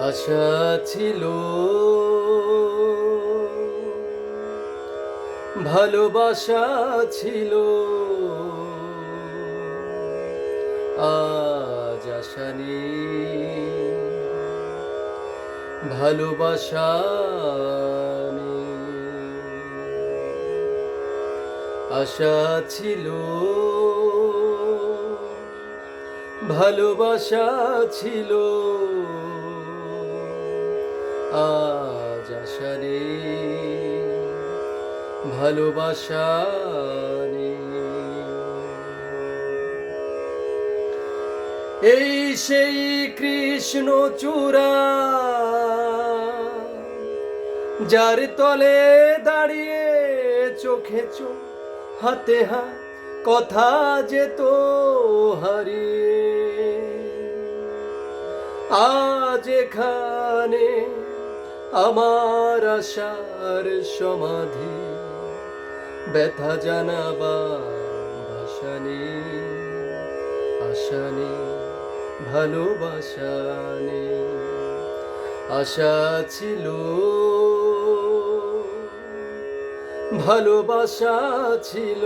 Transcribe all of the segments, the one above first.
আশা ছিল, ভালোবাসা ছিল, আজ আশা নেই, ভালোবাসা নেই। আশা ছিল, ভালোবাসা ছিল, আজ আশা নেই, ভালোবাসা নেই। এই সেই কৃষ্ণচূড়া, যার তলে দাঁড়িয়ে চোখে চোখ, হাতে হাত, কথা যেত হারিয়ে। আজ এখানে আমার আশার সমাধি, ব্যথা জানাবার ভাষা নেই, আশা নেই, ভালোবাসা নেই। আশা ছিল, ভালোবাসা ছিল,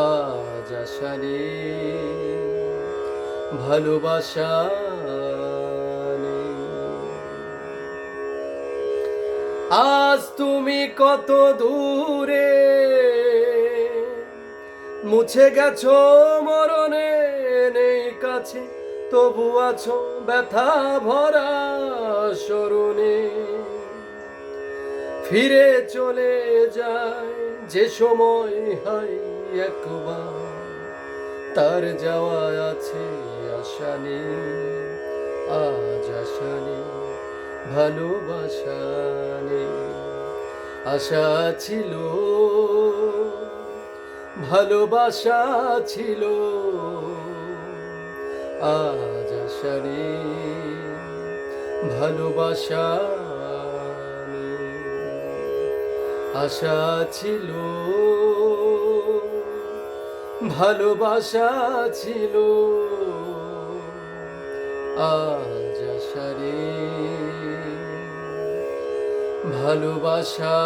আজ আশা নেই, ভালোবাসা নেই। আজ তুমি কত দূরে, মুছে গেছো মরণে, নেই কাছে তবু আছো ব্যথা ভরা স্মরণে। ফিরে চলে যায় যে সময় হয় একবার, তার যাওয়া আছে আশা নেই, আজ আশা নেই, ভালোবাসা নেই। আশা ছিল, ভালোবাসা ছিল, আজ আশা নেই, ভালোবাসা নেই। আশা ছিল, ভালোবাসা ছিল, আজ আশা নেই, ভালোবাসা